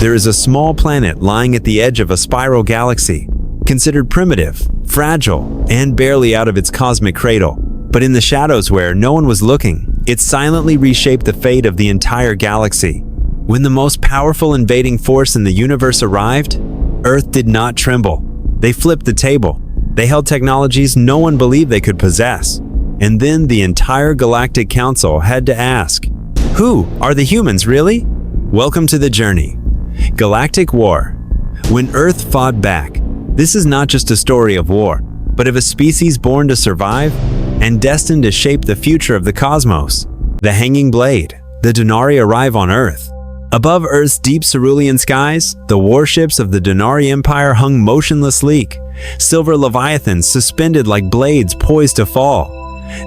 There is a small planet lying at the edge of a spiral galaxy, considered primitive, fragile, and barely out of its cosmic cradle. But in the shadows where no one was looking, it silently reshaped the fate of the entire galaxy. When the most powerful invading force in the universe arrived, Earth did not tremble. They flipped the table. They held technologies no one believed they could possess. And then the entire Galactic Council had to ask, who are the humans really? Welcome to the journey. Galactic War. When Earth fought back, this is not just a story of war, but of a species born to survive and destined to shape the future of the cosmos. The Hanging Blade. The Donari arrive on Earth. Above Earth's deep cerulean skies, the warships of the Donari Empire hung motionless sleek, silver leviathans suspended like blades poised to fall.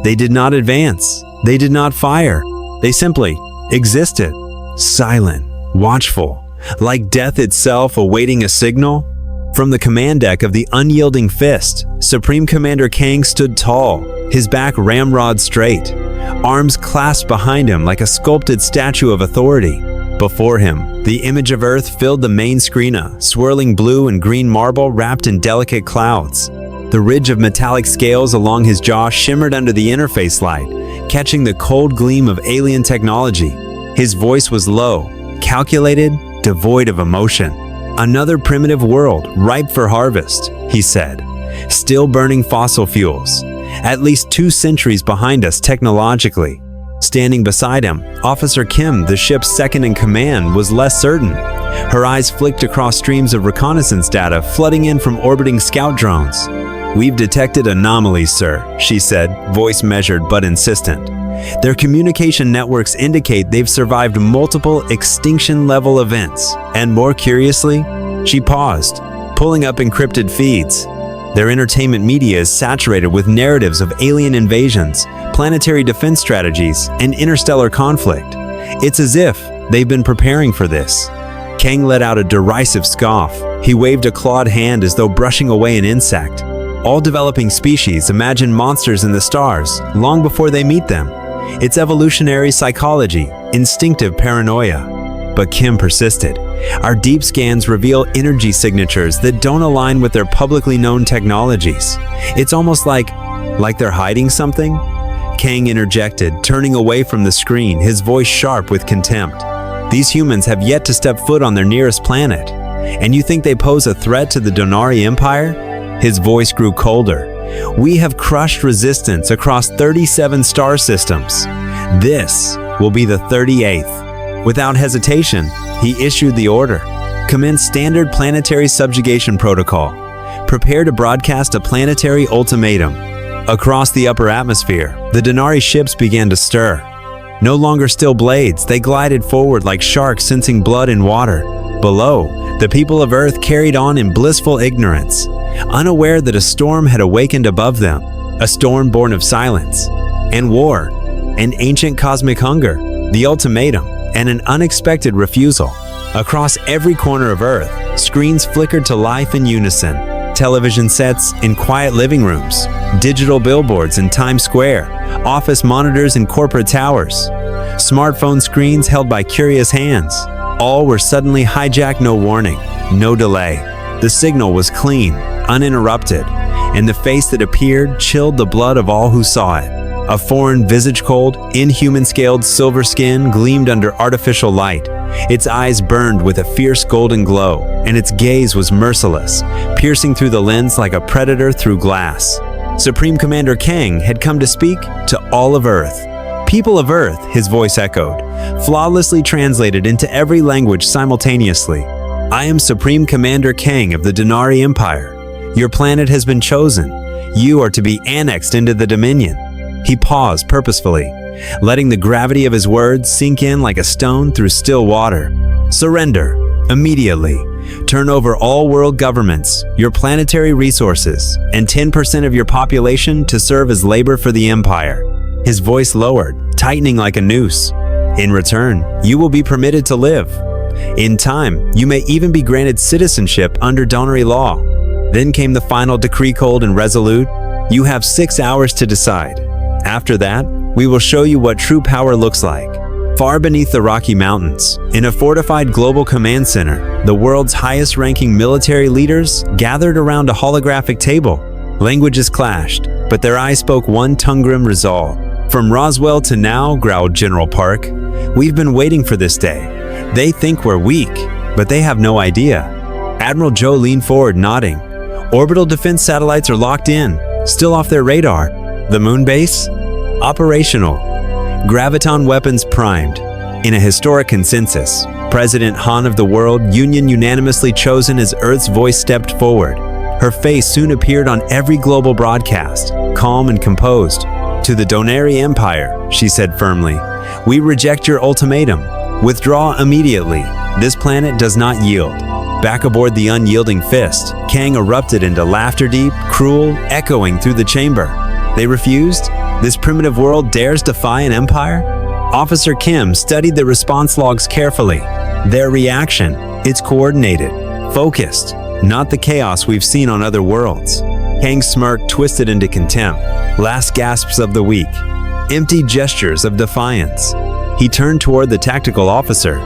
They did not advance. They did not fire. They simply existed, silent, watchful, like death itself awaiting a signal. From the command deck of the unyielding fist, Supreme Commander Kang stood tall, his back ramrod straight, arms clasped behind him like a sculpted statue of authority. Before him, the image of Earth filled the main screen, swirling blue and green marble wrapped in delicate clouds. The ridge of metallic scales along his jaw shimmered under the interface light, catching the cold gleam of alien technology. His voice was low, calculated, devoid of emotion. Another primitive world, ripe for harvest, he said. Still burning fossil fuels. At least 2 centuries behind us technologically. Standing beside him, Officer Kim, the ship's second-in-command, was less certain. Her eyes flicked across streams of reconnaissance data flooding in from orbiting scout drones. "We've detected anomalies, sir," she said, voice measured but insistent. "Their communication networks indicate they've survived multiple extinction-level events. And more curiously," she paused, pulling up encrypted feeds. "Their entertainment media is saturated with narratives of alien invasions, planetary defense strategies, and interstellar conflict. It's as if they've been preparing for this." Kang let out a derisive scoff. He waved a clawed hand as though brushing away an insect. All developing species imagine monsters in the stars long before they meet them. It's evolutionary psychology, instinctive paranoia. But Kim persisted. "Our deep scans reveal energy signatures that don't align with their publicly known technologies. It's almost like they're hiding something?" Kang interjected, turning away from the screen, his voice sharp with contempt. "These humans have yet to step foot on their nearest planet. And you think they pose a threat to the Donari Empire?" His voice grew colder. "We have crushed resistance across 37 star systems. This will be the 38th. Without hesitation, he issued the order. "Commence standard planetary subjugation protocol. Prepare to broadcast a planetary ultimatum." Across the upper atmosphere, the Donari ships began to stir. No longer still blades, they glided forward like sharks sensing blood in water. Below, the people of Earth carried on in blissful ignorance, unaware that a storm had awakened above them, a storm born of silence and war, an ancient cosmic hunger, the ultimatum, and an unexpected refusal. Across every corner of Earth, screens flickered to life in unison. Television sets in quiet living rooms, digital billboards in Times Square, office monitors in corporate towers, smartphone screens held by curious hands. All were suddenly hijacked, no warning, no delay. The signal was clean, uninterrupted, and the face that appeared chilled the blood of all who saw it. A foreign visage-cold, inhuman-scaled silver skin gleamed under artificial light. Its eyes burned with a fierce golden glow, and its gaze was merciless, piercing through the lens like a predator through glass. Supreme Commander Kang had come to speak to all of Earth. "People of Earth," his voice echoed, flawlessly translated into every language simultaneously. "I am Supreme Commander Kang of the Donari Empire. Your planet has been chosen. You are to be annexed into the Dominion." He paused purposefully, letting the gravity of his words sink in like a stone through still water. "Surrender, immediately. Turn over all world governments, your planetary resources, and 10% of your population to serve as labor for the Empire." His voice lowered, tightening like a noose. "In return, you will be permitted to live. In time, you may even be granted citizenship under Donari law." Then came the final decree, cold and resolute. "You have 6 hours to decide. After that, we will show you what true power looks like." Far beneath the Rocky Mountains, in a fortified global command center, the world's highest-ranking military leaders gathered around a holographic table. Languages clashed, but their eyes spoke one tongue-grim resolve. "From Roswell to now," growled General Park, "we've been waiting for this day. They think we're weak, but they have no idea." Admiral Joe leaned forward, nodding. "Orbital defense satellites are locked in, still off their radar. The moon base? Operational. Graviton weapons primed." In a historic consensus, President Han of the World Union unanimously chosen as Earth's voice stepped forward. Her face soon appeared on every global broadcast, calm and composed. "To the Donari Empire," she said firmly, "we reject your ultimatum. Withdraw immediately. This planet does not yield." Back aboard the unyielding fist, Kang erupted into laughter deep, cruel, echoing through the chamber. They refused? This primitive world dares defy an empire? Officer Kim studied the response logs carefully. Their reaction, it's coordinated, focused, not the chaos we've seen on other worlds. Kang's smirk twisted into contempt. Last gasps of the weak. Empty gestures of defiance. He turned toward the tactical officer.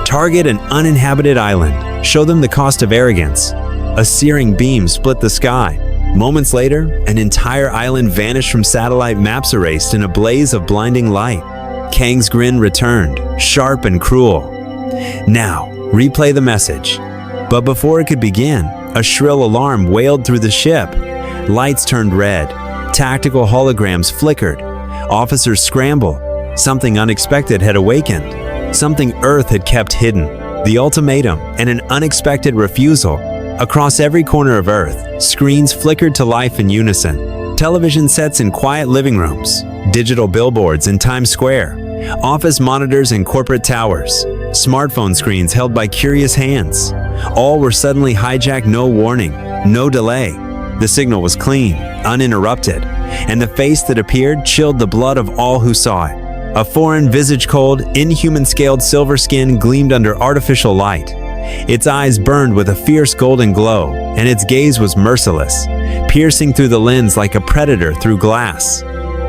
"Target an uninhabited island. Show them the cost of arrogance." A searing beam split the sky. Moments later, an entire island vanished from satellite maps erased in a blaze of blinding light. Kang's grin returned, sharp and cruel. "Now, replay the message." But before it could begin, a shrill alarm wailed through the ship. Lights turned red. Tactical holograms flickered. Officers scrambled. Something unexpected had awakened. Something Earth had kept hidden. The ultimatum and an unexpected refusal. Across every corner of Earth, screens flickered to life in unison. Television sets in quiet living rooms, digital billboards in Times Square, office monitors in corporate towers, smartphone screens held by curious hands. All were suddenly hijacked, no warning, no delay. The signal was clean, uninterrupted, and the face that appeared chilled the blood of all who saw it. A foreign visage-cold, inhuman-scaled silver skin gleamed under artificial light. Its eyes burned with a fierce golden glow, and its gaze was merciless, piercing through the lens like a predator through glass.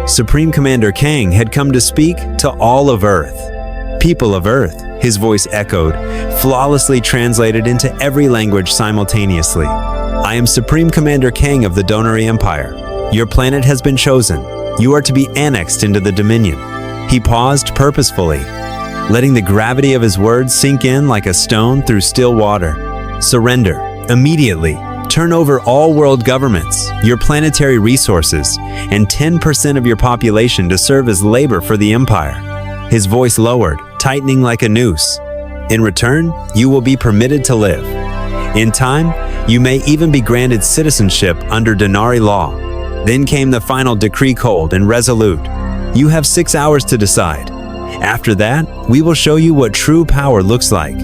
Supreme Commander Kang had come to speak to all of Earth. "People of Earth," his voice echoed, flawlessly translated into every language simultaneously. "I am Supreme Commander Kang of the Donari Empire. Your planet has been chosen. You are to be annexed into the Dominion." He paused purposefully, letting the gravity of his words sink in like a stone through still water. "Surrender, immediately. Turn over all world governments, your planetary resources, and 10% of your population to serve as labor for the Empire." His voice lowered, tightening like a noose. "In return, you will be permitted to live. In time, you may even be granted citizenship under Donari law." Then came the final decree, cold and resolute. "You have 6 hours to decide. After that, we will show you what true power looks like."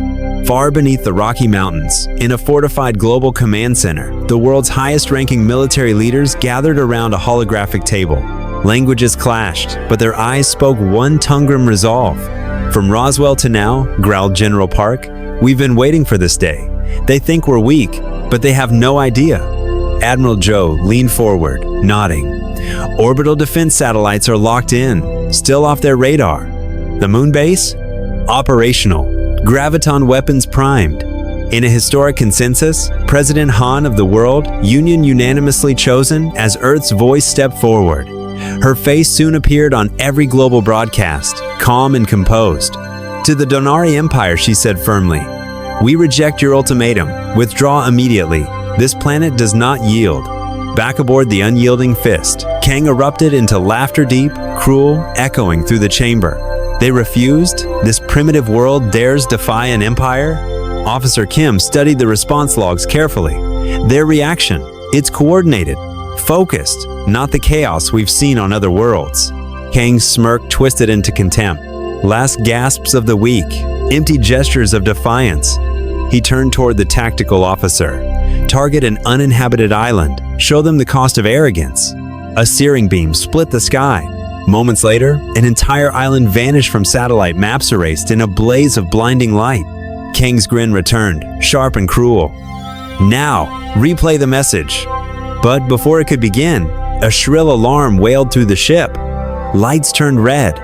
Far beneath the Rocky Mountains, in a fortified global command center, the world's highest-ranking military leaders gathered around a holographic table. Languages clashed, but their eyes spoke one tongue-grim resolve. "From Roswell to now," growled General Park, "we've been waiting for this day. They think we're weak, but they have no idea." Admiral Joe leaned forward, nodding. "Orbital defense satellites are locked in, still off their radar. The moon base? Operational. Graviton weapons primed." In a historic consensus, President Han of the World Union unanimously chosen as Earth's voice stepped forward. Her face soon appeared on every global broadcast, calm and composed. "To the Donari Empire," she said firmly, "we reject your ultimatum. Withdraw immediately. This planet does not yield." Back aboard the unyielding fist, Kang erupted into laughter deep, cruel, echoing through the chamber. They refused? This primitive world dares defy an empire? Officer Kim studied the response logs carefully. Their reaction, it's coordinated, focused, not the chaos we've seen on other worlds. Kang's smirk twisted into contempt. Last gasps of the weak, empty gestures of defiance. He turned toward the tactical officer. "Target an uninhabited island. Show them the cost of arrogance." A searing beam split the sky. Moments later, an entire island vanished from satellite maps erased in a blaze of blinding light. Kang's grin returned, sharp and cruel. "Now, replay the message." But before it could begin, a shrill alarm wailed through the ship. Lights turned red.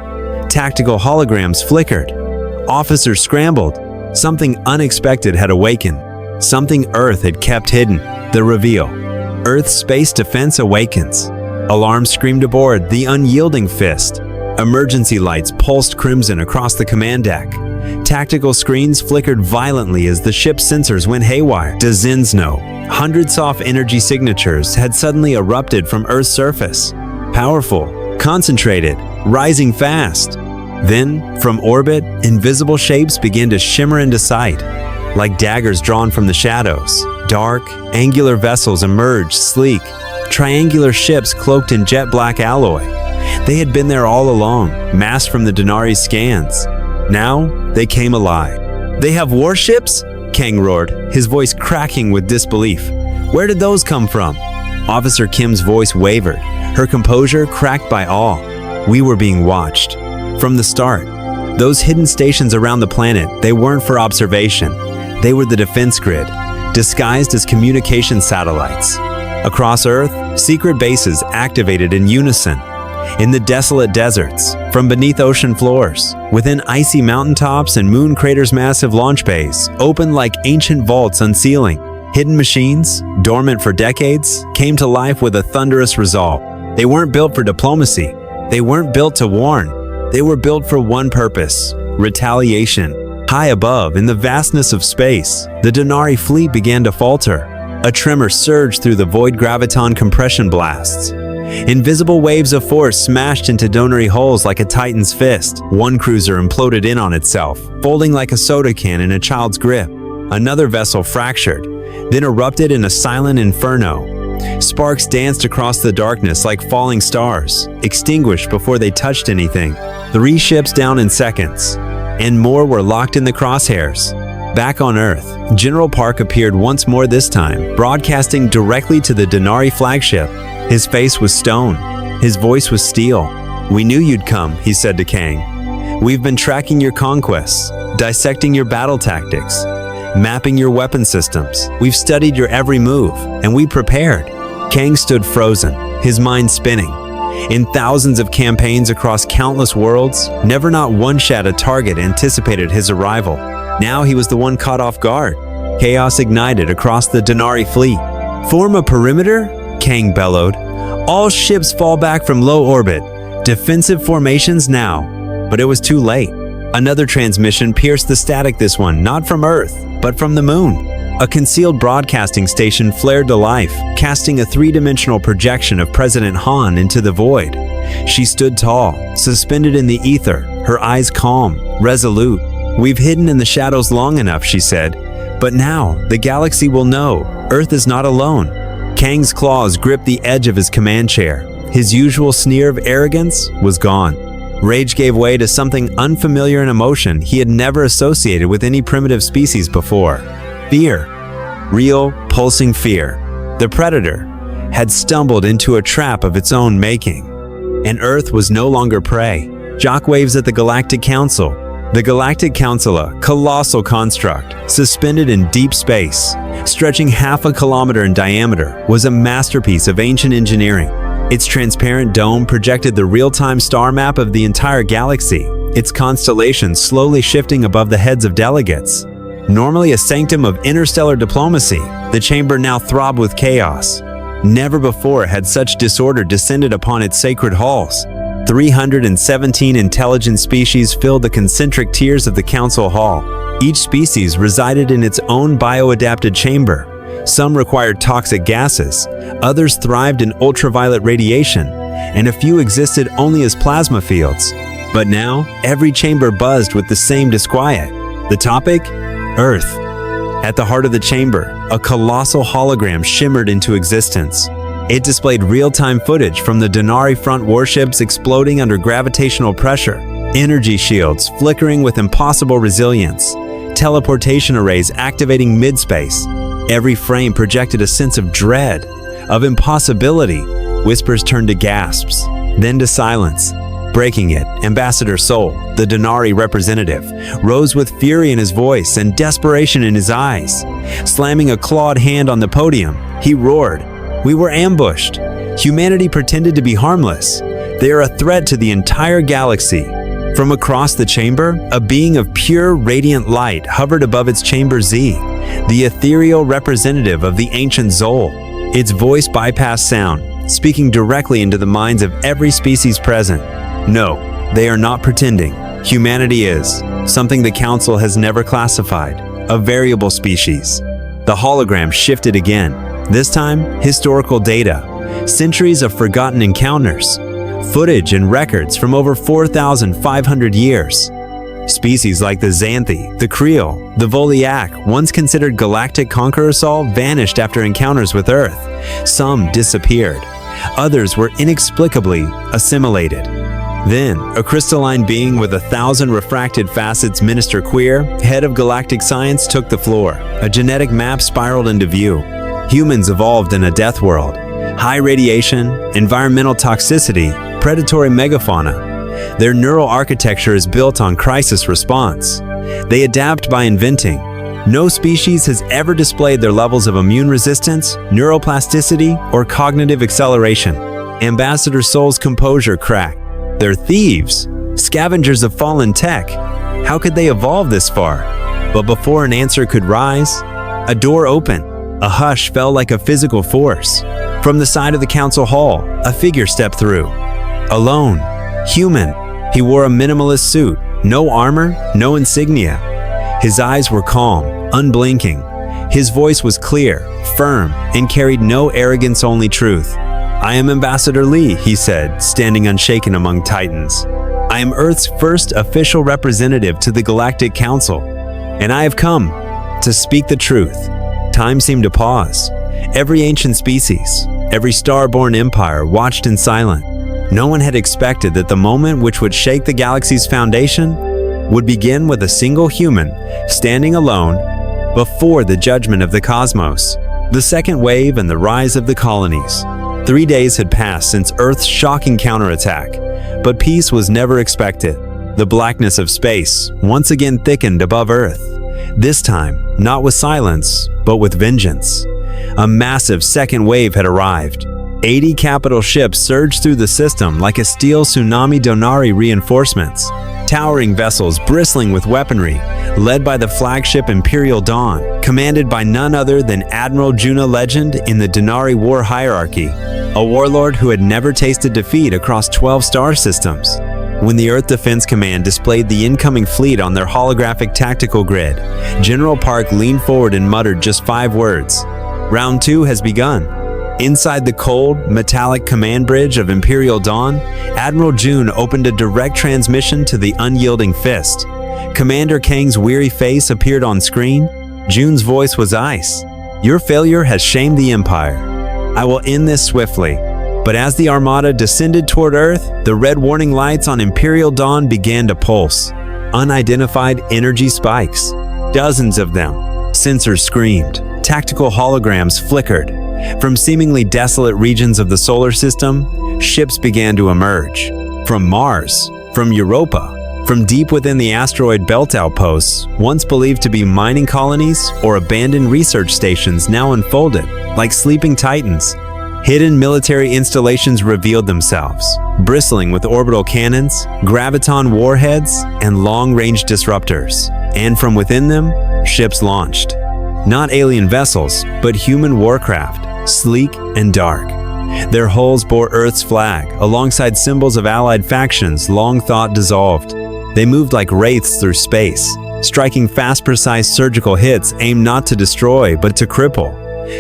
Tactical holograms flickered. Officers scrambled. Something unexpected had awakened. Something Earth had kept hidden. The reveal. Earth's space defense awakens. Alarms screamed aboard, the unyielding fist. Emergency lights pulsed crimson across the command deck. Tactical screens flickered violently as the ship's sensors went haywire. Dozens no. Hundreds of energy signatures had suddenly erupted from Earth's surface. Powerful, concentrated, rising fast. Then, from orbit, invisible shapes began to shimmer into sight. Like daggers drawn from the shadows, dark, angular vessels emerged, sleek, triangular ships cloaked in jet-black alloy. They had been there all along, masked from the Donari's scans. Now, they came alive. "They have warships?" Kang roared, his voice cracking with disbelief. "Where did those come from?" Officer Kim's voice wavered, her composure cracked by awe. "We were being watched. From the start. Those hidden stations around the planet, they weren't for observation. They were the defense grid, disguised as communication satellites. Across Earth, secret bases activated in unison. In the desolate deserts, from beneath ocean floors, within icy mountaintops and moon craters, massive launch bays, open like ancient vaults unsealing. Hidden machines, dormant for decades, came to life with a thunderous resolve. They weren't built for diplomacy. They weren't built to warn. They were built for one purpose: retaliation. High above, in the vastness of space, the Donari fleet began to falter. A tremor surged through the void graviton compression blasts. Invisible waves of force smashed into Donari hulls like a titan's fist. One cruiser imploded in on itself, folding like a soda can in a child's grip. Another vessel fractured, then erupted in a silent inferno. Sparks danced across the darkness like falling stars, extinguished before they touched anything. 3 ships down in seconds, and more were locked in the crosshairs. Back on Earth, General Park appeared once more, this time, broadcasting directly to the Donari flagship. His face was stone. His voice was steel. "We knew you'd come," he said to Kang. "We've been tracking your conquests, dissecting your battle tactics, mapping your weapon systems. We've studied your every move, and we prepared." Kang stood frozen, his mind spinning. In thousands of campaigns across countless worlds, never not one shot a target anticipated his arrival. Now he was the one caught off guard. Chaos ignited across the Donari fleet. "Form a perimeter?" Kang bellowed. "All ships fall back from low orbit. Defensive formations now." But it was too late. Another transmission pierced the static, this one not from Earth, but from the moon. A concealed broadcasting station flared to life, casting a 3-dimensional projection of President Han into the void. She stood tall, suspended in the ether, her eyes calm, resolute. "We've hidden in the shadows long enough," she said. "But now, the galaxy will know. Earth is not alone." Kang's claws gripped the edge of his command chair. His usual sneer of arrogance was gone. Rage gave way to something unfamiliar in emotion he had never associated with any primitive species before. Fear. Real, pulsing fear. The predator had stumbled into a trap of its own making. And Earth was no longer prey. Shockwaves at the Galactic Council. The Galactic Council, a colossal construct, suspended in deep space, stretching half a kilometer in diameter, was a masterpiece of ancient engineering. Its transparent dome projected the real-time star map of the entire galaxy, its constellations slowly shifting above the heads of delegates. Normally a sanctum of interstellar diplomacy, the chamber now throbbed with chaos. Never before had such disorder descended upon its sacred halls. 317 intelligent species filled the concentric tiers of the council hall. Each species resided in its own bioadapted chamber. Some required toxic gases, others thrived in ultraviolet radiation, and a few existed only as plasma fields. But now, every chamber buzzed with the same disquiet. The topic? Earth. At the heart of the chamber, a colossal hologram shimmered into existence. It displayed real-time footage from the Donari front warships exploding under gravitational pressure, energy shields flickering with impossible resilience, teleportation arrays activating mid-space. Every frame projected a sense of dread, of impossibility. Whispers turned to gasps, then to silence. Breaking it, Ambassador Sol, the Donari representative, rose with fury in his voice and desperation in his eyes. Slamming a clawed hand on the podium, he roared, "We were ambushed. Humanity pretended to be harmless. They are a threat to the entire galaxy. From across the chamber, a being of pure, radiant light hovered above its chamber Z, the ethereal representative of the ancient Zol. Its voice bypassed sound, speaking directly into the minds of every species present. No, they are not pretending. Humanity is something the Council has never classified, a variable species. The hologram shifted again, this time historical data, centuries of forgotten encounters, footage and records from over 4,500 years. Species like the Xanthi, the Creel, the Voliac, once considered galactic conquerors, all vanished after encounters with Earth. Some disappeared. Others were inexplicably assimilated. Then, a crystalline being with 1,000 refracted facets, Minister Queer, head of galactic science, took the floor. A genetic map spiraled into view. Humans evolved in a death world. High radiation, environmental toxicity, predatory megafauna. Their neural architecture is built on crisis response. They adapt by inventing. No species has ever displayed their levels of immune resistance, neuroplasticity, or cognitive acceleration. Ambassador Sol's composure cracked. They're thieves, scavengers of fallen tech. How could they evolve this far? But before an answer could rise, a door opened. A hush fell like a physical force. From the side of the council hall, a figure stepped through. Alone, human, he wore a minimalist suit, no armor, no insignia. His eyes were calm, unblinking. His voice was clear, firm, and carried no arrogance, only truth. "I am Ambassador Lee," he said, standing unshaken among titans. "I am Earth's first official representative to the Galactic Council, and I have come to speak the truth." Time seemed to pause. Every ancient species, every star-born empire watched in silence. No one had expected that the moment which would shake the galaxy's foundation would begin with a single human standing alone before the judgment of the cosmos. The second wave and the rise of the colonies. 3 days had passed since Earth's shocking counterattack, but peace was never expected. The blackness of space once again thickened above Earth. This time, not with silence, but with vengeance. A massive second wave had arrived. 80 capital ships surged through the system like a steel tsunami. Donari reinforcements, towering vessels bristling with weaponry, led by the flagship Imperial Dawn, commanded by none other than Admiral Juna, legend in the Donari war hierarchy, a warlord who had never tasted defeat across 12 star systems. When the Earth Defense Command displayed the incoming fleet on their holographic tactical grid, General Park leaned forward and muttered just 5 words. "Round 2 has begun." Inside the cold, metallic command bridge of Imperial Dawn, Admiral June opened a direct transmission to the unyielding fist. Commander Kang's weary face appeared on screen. June's voice was ice. "Your failure has shamed the Empire. I will end this swiftly." But as the Armada descended toward Earth, the red warning lights on Imperial Dawn began to pulse. Unidentified energy spikes. Dozens of them. Sensors screamed. Tactical holograms flickered. From seemingly desolate regions of the solar system, ships began to emerge. From Mars, from Europa, from deep within the asteroid belt, outposts, once believed to be mining colonies or abandoned research stations, now unfolded like sleeping titans. Hidden military installations revealed themselves, bristling with orbital cannons, graviton warheads, and long-range disruptors. And from within them, ships launched. Not alien vessels, but human warcraft, sleek and dark. Their hulls bore Earth's flag, alongside symbols of allied factions long thought dissolved. They moved like wraiths through space, striking fast, precise surgical hits aimed not to destroy, but to cripple.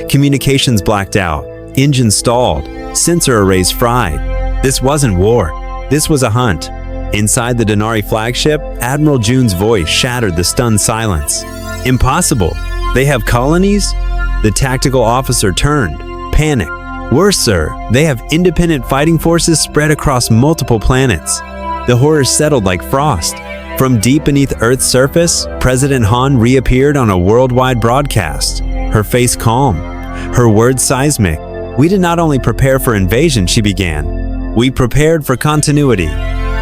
Communications blacked out, engines stalled, sensor arrays fried. This wasn't war. This was a hunt. Inside the Donari flagship, Admiral June's voice shattered the stunned silence. "Impossible. They have colonies?" The tactical officer turned, panicked. "Worse, sir, they have independent fighting forces spread across multiple planets." The horror settled like frost. From deep beneath Earth's surface, President Han reappeared on a worldwide broadcast, her face calm, her words seismic. "We did not only prepare for invasion," she began. "We prepared for continuity.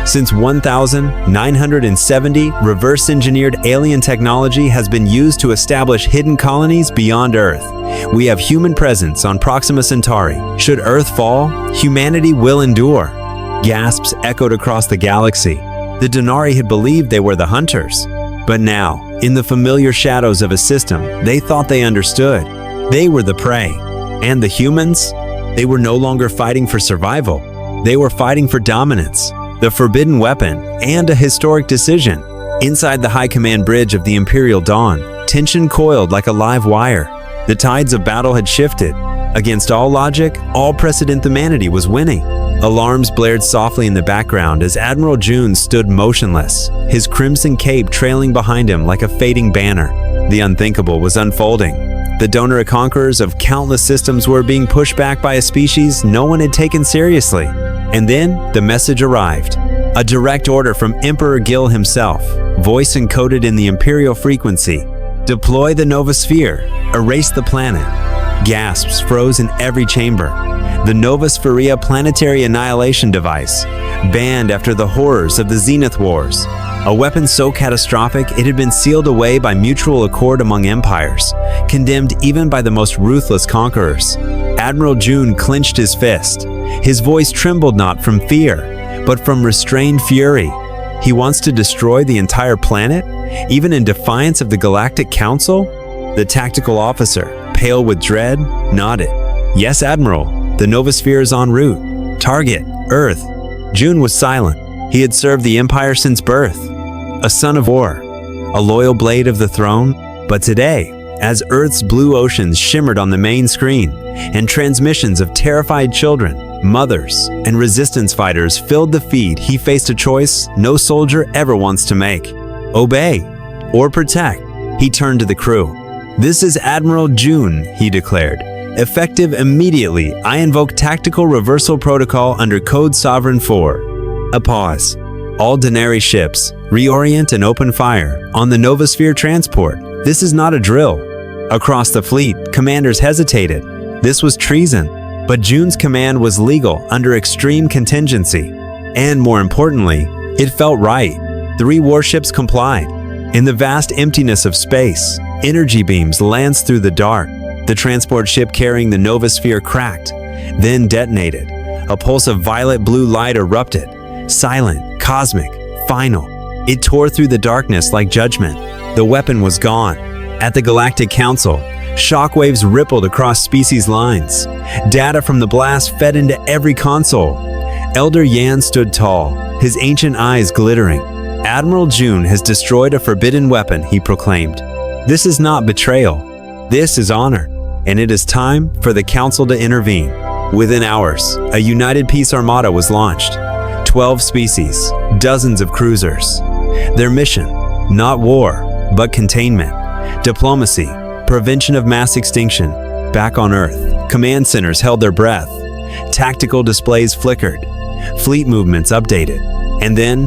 Since 1970, reverse-engineered alien technology has been used to establish hidden colonies beyond Earth. We have human presence on Proxima Centauri. Should Earth fall, humanity will endure." Gasps echoed across the galaxy. The Donari had believed they were the hunters. But now, in the familiar shadows of a system they thought they understood, they were the prey. And the humans? They were no longer fighting for survival. They were fighting for dominance, the forbidden weapon, and a historic decision. Inside the high command bridge of the Imperial Dawn, tension coiled like a live wire. The tides of battle had shifted. Against all logic, all precedent, humanity was winning. Alarms blared softly in the background as Admiral June stood motionless, his crimson cape trailing behind him like a fading banner. The unthinkable was unfolding. The Donari conquerors of countless systems were being pushed back by a species no one had taken seriously. And then the message arrived. A direct order from Emperor Gil himself, voice encoded in the Imperial frequency. Deploy the Novosphere, erase the planet. Gasps froze in every chamber. The Novospheria planetary annihilation device, banned after the horrors of the Zenith Wars. A weapon so catastrophic it had been sealed away by mutual accord among empires, condemned even by the most ruthless conquerors. Admiral June clenched his fist. His voice trembled not from fear, but from restrained fury. He wants to destroy the entire planet, even in defiance of the Galactic Council? The tactical officer, pale with dread, nodded. Yes, Admiral, the Novosphere is en route. Target, Earth. June was silent. He had served the Empire since birth. A son of war, a loyal blade of the throne. But today, as Earth's blue oceans shimmered on the main screen, and transmissions of terrified children, mothers, and resistance fighters filled the feed, he faced a choice no soldier ever wants to make. Obey or protect. He turned to the crew. This is Admiral June, he declared. Effective immediately, I invoke tactical reversal protocol under Code Sovereign 4. A pause. All Donari ships, reorient and open fire on the Novosphere transport. This is not a drill. Across the fleet, commanders hesitated. This was treason. But June's command was legal under extreme contingency. And more importantly, it felt right. 3 warships complied. In the vast emptiness of space, energy beams lanced through the dark. The transport ship carrying the Novosphere cracked, then detonated. A pulse of violet-blue light erupted. Silent, cosmic, final. It tore through the darkness like judgment. The weapon was gone. At the Galactic Council, shockwaves rippled across species lines. Data from the blast fed into every console. Elder Yan stood tall, his ancient eyes glittering. Admiral June has destroyed a forbidden weapon, he proclaimed. This is not betrayal. This is honor. And it is time for the Council to intervene. Within hours, a united peace armada was launched. 12 species, dozens of cruisers. Their mission, not war, but containment. Diplomacy, prevention of mass extinction. Back on Earth, command centers held their breath. Tactical displays flickered. Fleet movements updated. And then,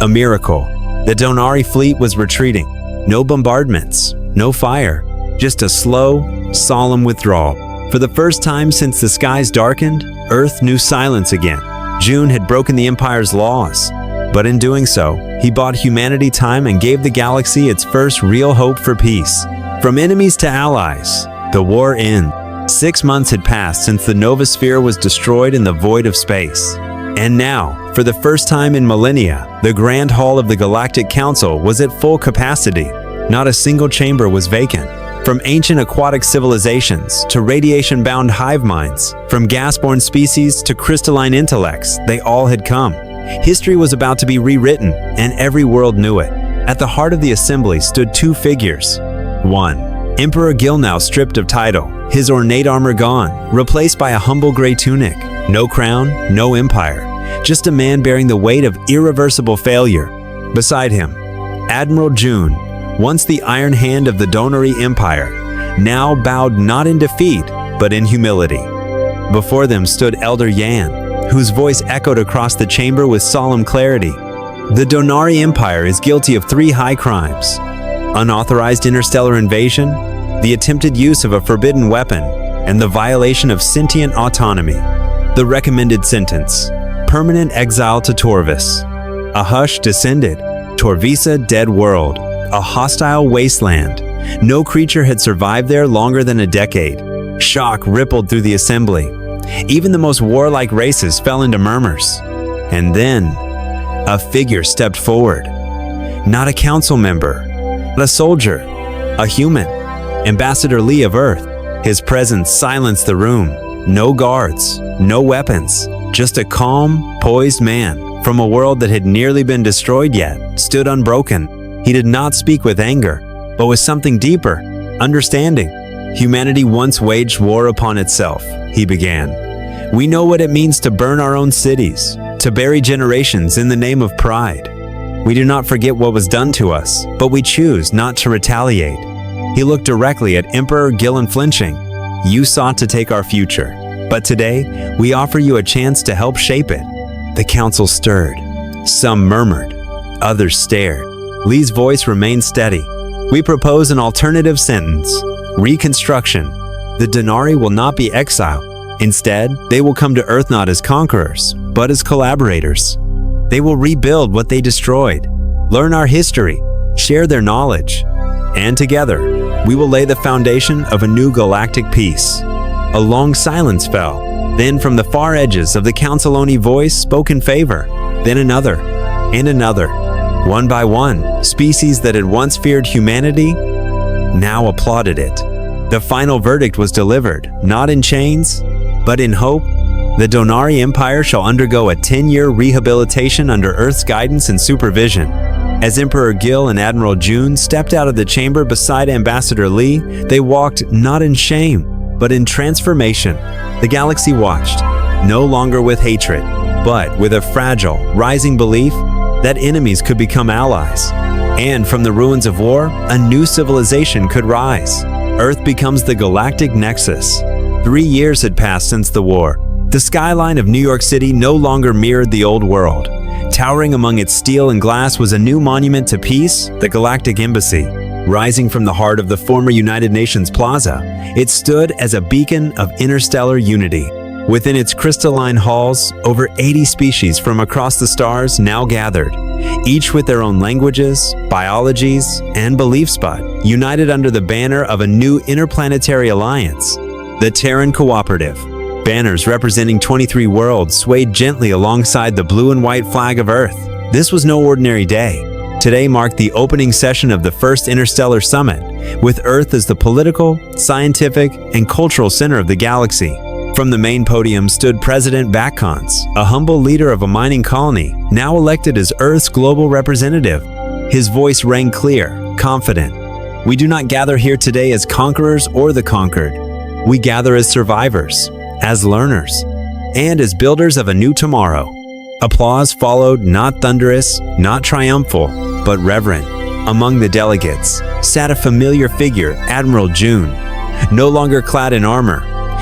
a miracle. The Donari fleet was retreating. No bombardments, no fire. Just a slow, solemn withdrawal. For the first time since the skies darkened, Earth knew silence again. June had broken the Empire's laws. But in doing so, he bought humanity time and gave the galaxy its first real hope for peace. From enemies to allies, the war ends. 6 months had passed since the Novosphere was destroyed in the void of space. And now, for the first time in millennia, the Grand Hall of the Galactic Council was at full capacity. Not a single chamber was vacant. From ancient aquatic civilizations to radiation-bound hive minds, from gas-borne species to crystalline intellects, they all had come. History was about to be rewritten, and every world knew it. At the heart of the assembly stood 2 figures. 1. Emperor Gil, now stripped of title, his ornate armor gone, replaced by a humble gray tunic. No crown, no empire, just a man bearing the weight of irreversible failure. Beside him, Admiral June, once the iron hand of the Donari Empire, now bowed not in defeat, but in humility. Before them stood Elder Yan, whose voice echoed across the chamber with solemn clarity. The Donari Empire is guilty of 3 high crimes: unauthorized interstellar invasion, the attempted use of a forbidden weapon, and the violation of sentient autonomy. The recommended sentence: permanent exile to Torvis. A hush descended. Torvisa, dead world. A hostile wasteland. No creature had survived there longer than a decade. Shock rippled through the assembly. Even the most warlike races fell into murmurs. And then, a figure stepped forward. Not a council member, but a soldier, a human, Ambassador Lee of Earth. His presence silenced the room. No guards, no weapons, just a calm, poised man from a world that had nearly been destroyed yet stood unbroken. He did not speak with anger, but with something deeper, understanding. Humanity once waged war upon itself, he began. We know what it means to burn our own cities, to bury generations in the name of pride. We do not forget what was done to us, but we choose not to retaliate. He looked directly at Emperor Gil unflinching. You sought to take our future, but today we offer you a chance to help shape it. The council stirred. Some murmured, others stared. Lee's voice remained steady. We propose an alternative sentence. Reconstruction. The Donari will not be exiled. Instead, they will come to Earth not as conquerors, but as collaborators. They will rebuild what they destroyed, learn our history, share their knowledge, and together, we will lay the foundation of a new galactic peace. A long silence fell. Then from the far edges of the Counciloni voice spoke in favor, then another, and another. One by one, species that had once feared humanity now applauded it. The final verdict was delivered, not in chains, but in hope. The Donari Empire shall undergo a 10-year rehabilitation under Earth's guidance and supervision. As Emperor Gil and Admiral June stepped out of the chamber beside Ambassador Lee, they walked not in shame, but in transformation. The galaxy watched, no longer with hatred, but with a fragile, rising belief that enemies could become allies. And from the ruins of war, a new civilization could rise. Earth becomes the galactic nexus. 3 years had passed since the war. The skyline of New York City no longer mirrored the old world. Towering among its steel and glass was a new monument to peace, the Galactic Embassy. Rising from the heart of the former United Nations Plaza, it stood as a beacon of interstellar unity. Within its crystalline halls, over 80 species from across the stars now gathered, each with their own languages, biologies, and beliefs, but united under the banner of a new interplanetary alliance, the Terran Cooperative. Banners representing 23 worlds swayed gently alongside the blue and white flag of Earth. This was no ordinary day. Today marked the opening session of the first Interstellar Summit, with Earth as the political, scientific, and cultural center of the galaxy. From the main podium stood President Bakons, a humble leader of a mining colony, now elected as Earth's global representative. His voice rang clear, confident. We do not gather here today as conquerors or the conquered. We gather as survivors, as learners, and as builders of a new tomorrow. Applause followed, not thunderous, not triumphal, but reverent. Among the delegates sat a familiar figure, Admiral June. No longer clad in armor,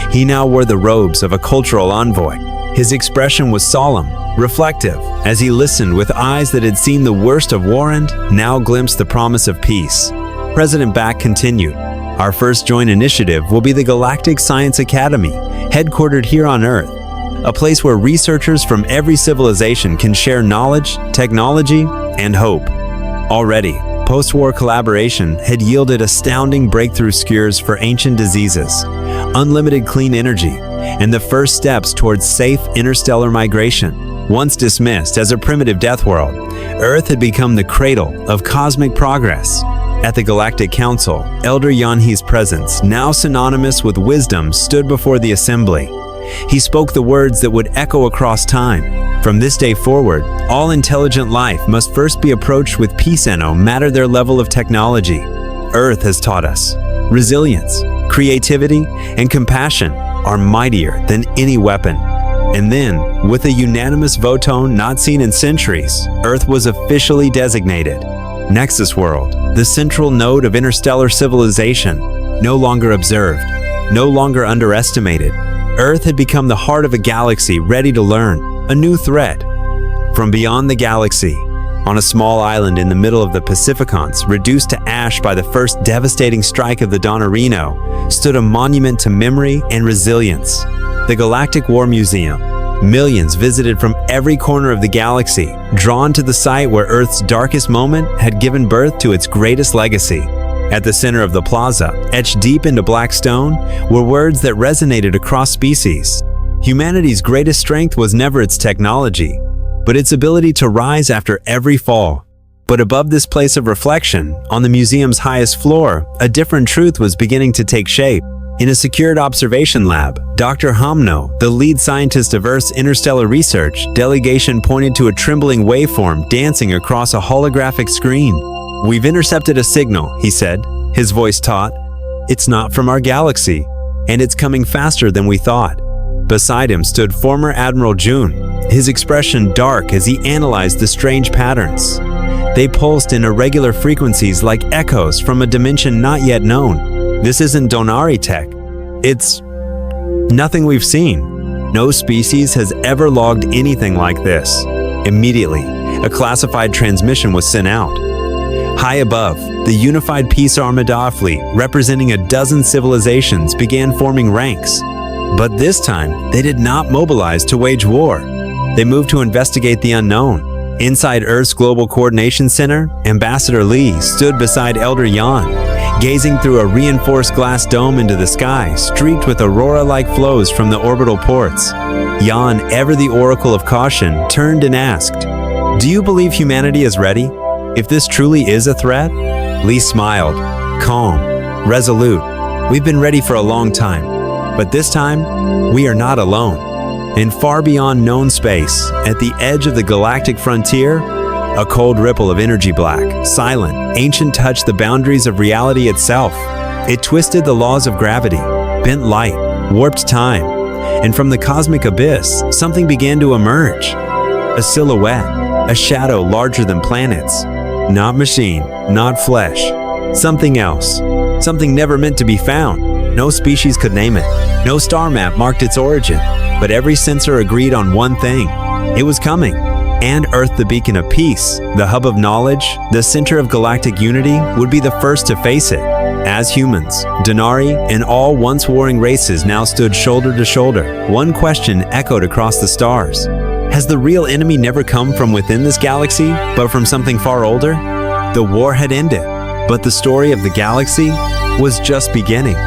he now wore the robes of a cultural envoy. His expression was solemn, reflective, as he listened with eyes that had seen the worst of war and now glimpsed the promise of peace. President Bak continued, "Our first joint initiative will be the Galactic Science Academy, headquartered here on Earth, a place where researchers from every civilization can share knowledge, technology, and hope." Already, post-war collaboration had yielded astounding breakthrough cures for ancient diseases, unlimited clean energy, and the first steps towards safe interstellar migration. Once dismissed as a primitive death world, Earth had become the cradle of cosmic progress. At the Galactic Council, Elder Yanhi's presence, now synonymous with wisdom, stood before the assembly. He spoke the words that would echo across time. From this day forward, all intelligent life must first be approached with peace, no matter their level of technology. Earth has taught us resilience, creativity, and compassion are mightier than any weapon. And then, with a unanimous vote-tone not seen in centuries, Earth was officially designated Nexus World, the central node of interstellar civilization. No longer observed, no longer underestimated, Earth had become the heart of a galaxy ready to learn, a new threat. From beyond the galaxy, on a small island in the middle of the Pacificons, reduced to ash by the first devastating strike of the Donarino, stood a monument to memory and resilience, the Galactic War Museum. Millions visited from every corner of the galaxy, drawn to the site where Earth's darkest moment had given birth to its greatest legacy. At the center of the plaza, etched deep into black stone, were words that resonated across species. Humanity's greatest strength was never its technology, but its ability to rise after every fall. But above this place of reflection, on the museum's highest floor, a different truth was beginning to take shape. In a secured observation lab, Dr. Hamno, the lead scientist of Earth's interstellar research delegation, pointed to a trembling waveform dancing across a holographic screen. "We've intercepted a signal," he said, his voice taut. "It's not from our galaxy, and it's coming faster than we thought." Beside him stood former Admiral June, his expression dark as he analyzed the strange patterns. They pulsed in irregular frequencies like echoes from a dimension not yet known. "This isn't Donari tech. It's nothing we've seen. No species has ever logged anything like this." Immediately, a classified transmission was sent out. High above, the unified Peace Armada fleet, representing a dozen civilizations, began forming ranks. But this time, they did not mobilize to wage war. They moved to investigate the unknown. Inside Earth's Global Coordination Center, Ambassador Lee stood beside Elder Yan, gazing through a reinforced glass dome into the sky, streaked with aurora-like flows from the orbital ports. Yan, ever the oracle of caution, turned and asked, "Do you believe humanity is ready? If this truly is a threat?" Lee smiled, calm, resolute. "We've been ready for a long time, but this time, we are not alone." And far beyond known space, at the edge of the galactic frontier, a cold ripple of energy black, silent, ancient touched the boundaries of reality itself. It twisted the laws of gravity, bent light, warped time, and from the cosmic abyss, something began to emerge. A silhouette, a shadow larger than planets. Not machine, not flesh. Something else. Something never meant to be found. No species could name it. No star map marked its origin. But every sensor agreed on one thing. It was coming. And Earth, the beacon of peace, the hub of knowledge, the center of galactic unity, would be the first to face it. As humans, Donari and all once warring races now stood shoulder to shoulder. One question echoed across the stars. Has the real enemy never come from within this galaxy, but from something far older? The war had ended, but the story of the galaxy was just beginning.